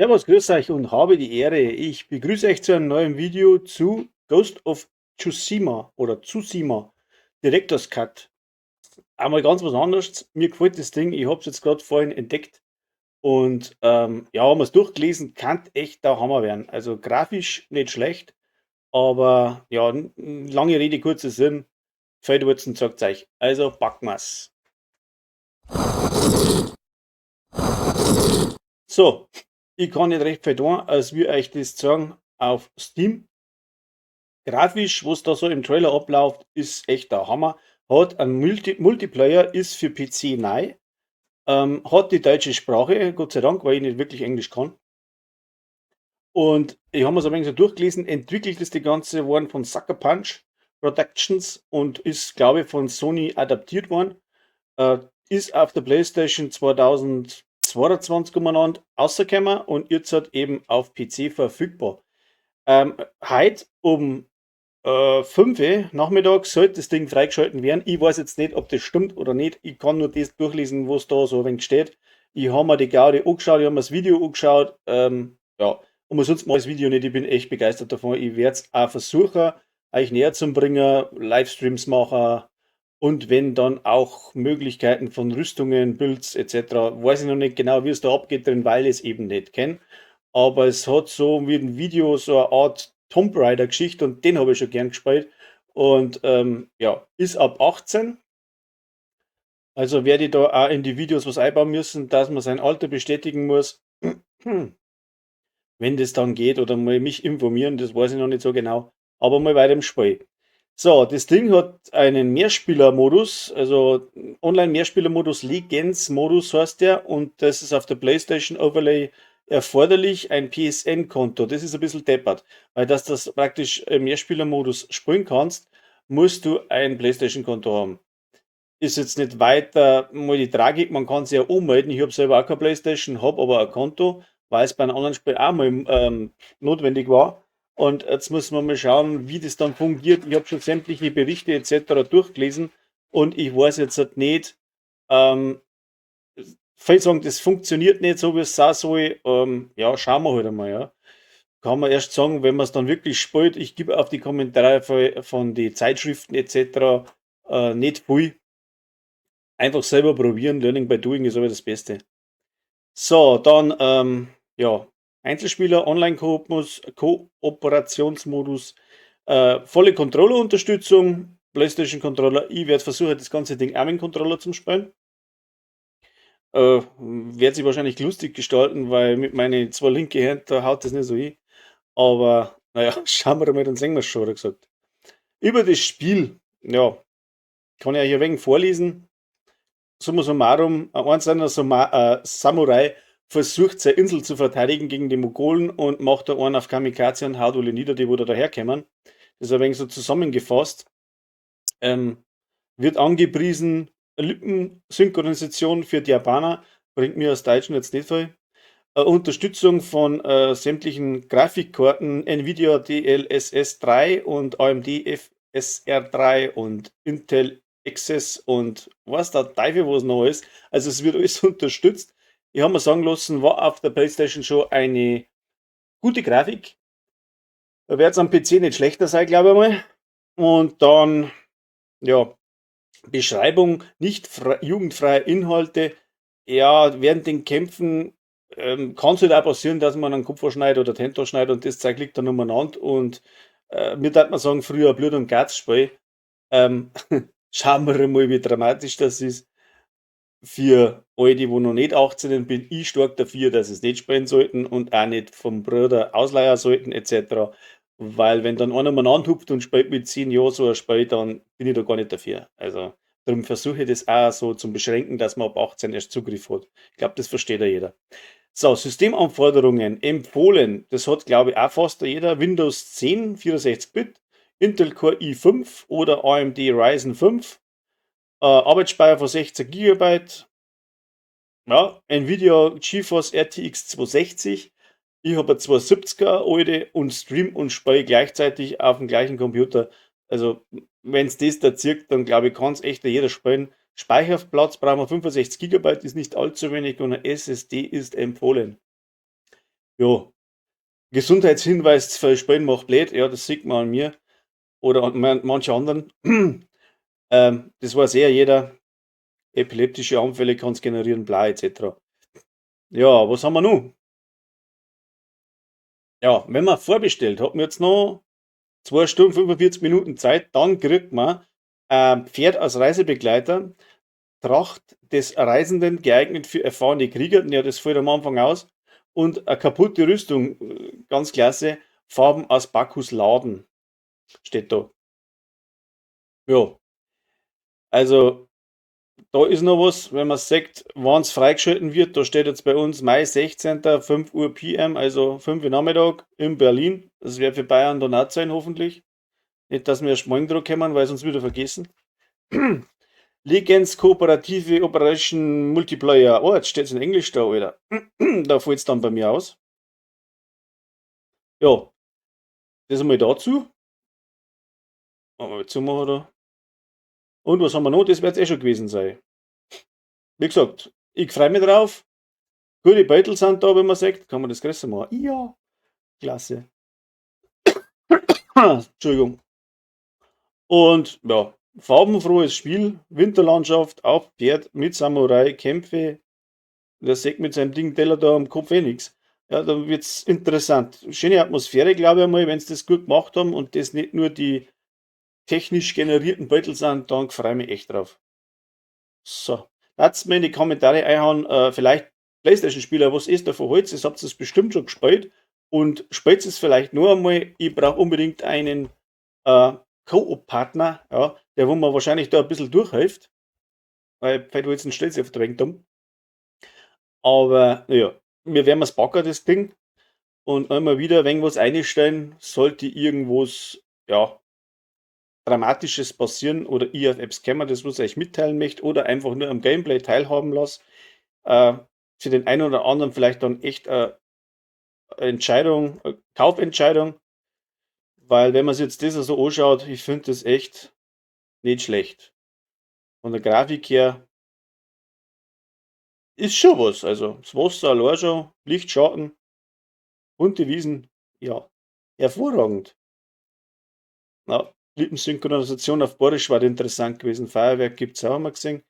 Servus, grüß euch und habe die Ehre. Ich begrüße euch zu einem neuen Video zu Ghost of Tsushima oder Tsushima Director's Cut. Einmal ganz was anderes. Mir gefällt das Ding. Ich habe es jetzt gerade vorhin entdeckt und ja, haben wir es durchgelesen. Kann echt der Hammer werden. Also grafisch nicht schlecht, aber ja, lange Rede, kurzer Sinn. Feldwurzen sagt euch. Also packen wir's. So, ich kann nicht recht viel tun, als wir euch das sagen auf Steam. Grafisch, was da so im Trailer abläuft, ist echt der Hammer. Hat ein Multiplayer, ist für PC neu. Hat die deutsche Sprache, Gott sei Dank, weil ich nicht wirklich Englisch kann. Und ich habe mir so ein wenig so durchgelesen, entwickelt ist die ganze worden von Sucker Punch Productions und ist, glaube ich, von Sony adaptiert worden. Äh, ist auf der PlayStation 2022 umeinander rausgekommen und jetzt halt eben auf PC verfügbar. Heute um 5 nachmittags sollte das Ding freigeschalten werden. Ich weiß jetzt nicht, ob das stimmt oder nicht. Ich kann nur das durchlesen, was da so ein wenig steht. Ich habe mir die Gaudi angeschaut, ich habe mir das Video angeschaut. Ja, und sonst mache ich das Video nicht. Ich bin echt begeistert davon. Ich werde es auch versuchen, euch näher zu bringen, Livestreams machen und wenn dann auch Möglichkeiten von Rüstungen, Builds etc. Weiß ich noch nicht genau, wie es da abgeht drin, weil ich es eben nicht kenne. Aber es hat so wie ein Video so eine Art Tomb Raider Geschichte und den habe ich schon gern gespielt. Und ja, ist ab 18. Also werde ich da auch in die Videos was einbauen müssen, dass man sein Alter bestätigen muss. Wenn das dann geht oder mal mich informieren, das weiß ich noch nicht so genau. Aber mal weiter im Spiel. So, das Ding hat einen Mehrspieler-Modus, also Online-Mehrspieler-Modus, Legends-Modus heißt der, und das ist auf der PlayStation Overlay erforderlich, ein PSN-Konto. Das ist ein bisschen deppert, weil dass das praktisch im Mehrspieler-Modus spielen kannst, musst du ein PlayStation-Konto haben. Ist jetzt nicht weiter mal die Tragik, man kann sich ja ummelden. Ich habe selber auch keine PlayStation, habe aber ein Konto, weil es bei einem anderen Spiel auch mal notwendig war. Und jetzt müssen wir mal schauen, wie das dann fungiert. Ich habe schon sämtliche Berichte etc. durchgelesen und ich weiß jetzt halt nicht, ähm, viele sagen, das funktioniert nicht so, wie es sein soll. Ja, schauen wir halt einmal, ja. Kann man erst sagen, wenn man es dann wirklich spielt. Ich gebe auf die Kommentare von den Zeitschriften etc. Nicht viel. Einfach selber probieren, Learning by Doing ist aber das Beste. So, dann, ja, Einzelspieler, Online-Kooperationsmodus, volle Controller-Unterstützung, PlayStation-Controller. Ich werde versuchen, das ganze Ding auch mit dem Controller zu spielen. Wird sich wahrscheinlich lustig gestalten, weil mit meinen zwei linken Händen da haut das nicht so hin. Aber, naja, schauen wir mal, dann sehen wir es schon, hat er gesagt. Über das Spiel, ja, kann ich euch ein wenig vorlesen. Summa summarum, eins einer Samurai versucht seine Insel zu verteidigen gegen die Mongolen und macht da einen auf Kamikaze und haut alle nieder, die wo da daherkommen. Das ist ein wenig so zusammengefasst. Ähm, Wird angepriesen, Lippensynchronisation für die Japaner, bringt mir aus Deutschen jetzt nicht viel. Unterstützung von sämtlichen Grafikkarten, Nvidia DLSS 3 und AMD FSR 3 und Intel Access und was der Teufel was noch ist. Also es wird alles unterstützt. Ich habe mir sagen lassen, war auf der PlayStation schon eine gute Grafik. Da wird es am PC nicht schlechter sein, glaube ich mal. Und dann, ja, Beschreibung, nicht jugendfreie Inhalte. Ja, während den Kämpfen kann es halt auch passieren, dass man einen Kopf schneidet oder die Hände schneidet und das Zeug liegt dann umeinander. Und mir darf man sagen, früher Blut- und Gatzspiel. Ähm, schauen wir mal, wie dramatisch das ist. Für alle, die wo noch nicht 18 sind, bin ich stark dafür, dass sie es nicht spielen sollten und auch nicht vom Bruder ausleihen sollten, etc. Weil wenn dann einer umeinander hupft und spielt mit 10 Jahren so ein Spiel, dann bin ich da gar nicht dafür. Also darum versuche ich das auch so zu beschränken, dass man ab 18 erst Zugriff hat. Ich glaube, das versteht ja jeder. So, Systemanforderungen empfohlen. Das hat, glaube ich, auch fast jeder. Windows 10, 64-Bit, Intel Core i5 oder AMD Ryzen 5. Arbeitsspeicher von 16 GB. Ja, Nvidia GeForce RTX 260. Ich habe eine 270er alte und stream und spiele gleichzeitig auf dem gleichen Computer. Also, wenn es das da zirkt, dann glaube ich, kann es echt jeder spielen. Speicherplatz brauchen wir 65 GB, ist nicht allzu wenig und eine SSD ist empfohlen. Ja, Gesundheitshinweis für Spielen macht blöd, ja, das sieht man an mir oder an manche anderen. Das weiß eher jeder. Epileptische Anfälle kann es generieren, bla etc. Ja, was haben wir nun? Ja, wenn man vorbestellt, hat man jetzt noch 2 Stunden 45 Minuten Zeit, dann kriegt man Pferd als Reisebegleiter, Tracht des Reisenden geeignet für erfahrene Krieger, ja, das fällt am Anfang aus, und eine kaputte Rüstung, ganz klasse, Farben aus Bacchus Laden, steht da. Ja, also da ist noch was, wenn man sagt, wann es freigeschalten wird, da steht jetzt bei uns Mai 16. 5 Uhr PM, also 5 Uhr Nachmittag in Berlin. Das wird für Bayern dann auch sein, hoffentlich. Nicht, dass wir erst morgen drauf kommen, weil sonst wieder vergessen. Legends Kooperative Operation Multiplayer. Oh, jetzt steht es in Englisch da, Alter. Da fällt es dann bei mir aus. Ja, das einmal dazu. Aber jetzt sind wir da. Und was haben wir noch? Das wird eh schon gewesen sein. Wie gesagt, ich freue mich drauf. Gute Beutel sind da, wenn man sagt. Kann man das größer machen? Ja, klasse. Entschuldigung. Und ja, farbenfrohes Spiel, Winterlandschaft, auf Pferd mit Samurai, Kämpfe. Der sagt mit seinem Ding Teller da am Kopf eh nichts. Ja, da wird's interessant. Schöne Atmosphäre, glaube ich einmal, wenn sie das gut gemacht haben und das nicht nur die technisch generierten Beutel sind, dann freue ich mich echt drauf. So, lasst mir in die Kommentare einhauen, vielleicht PlayStation-Spieler, was ist da für Holz? Ihr habt es bestimmt schon gespielt und spielt es vielleicht nur einmal. Ich brauche unbedingt einen äh, Co-op-Partner, ja, der wo mir wahrscheinlich da ein bisschen durchhilft, weil vielleicht jetzt einen Stells verdrängt haben. Aber ja, wir werden es packen, das Ding. Und immer wieder, wenn was einstellen, sollte irgendwas, ja, Dramatisches passieren oder ich auf Apps kämmer, das was ich euch mitteilen möchte oder einfach nur am Gameplay teilhaben lasse, äh, für den einen oder anderen vielleicht dann echt eine Entscheidung, eine Kaufentscheidung, weil wenn man sich jetzt das so anschaut, ich finde das echt nicht schlecht. Von der Grafik her ist schon was. Also das Wasser allein schon, Lichtschatten, bunte Wiesen, ja, hervorragend. Ja, Lippensynchronisation auf Borisch war interessant gewesen. Feuerwerk gibt es auch, haben wir gesehen.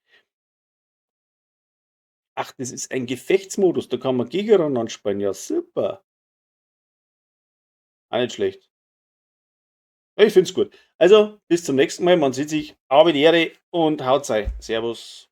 Ach, das ist ein Gefechtsmodus, da kann man Gegner anspielen. Ja, super. Auch nicht schlecht. Ich finde es gut. Also, bis zum nächsten Mal. Man sieht sich. Habe die Ehre und haut rein. Servus.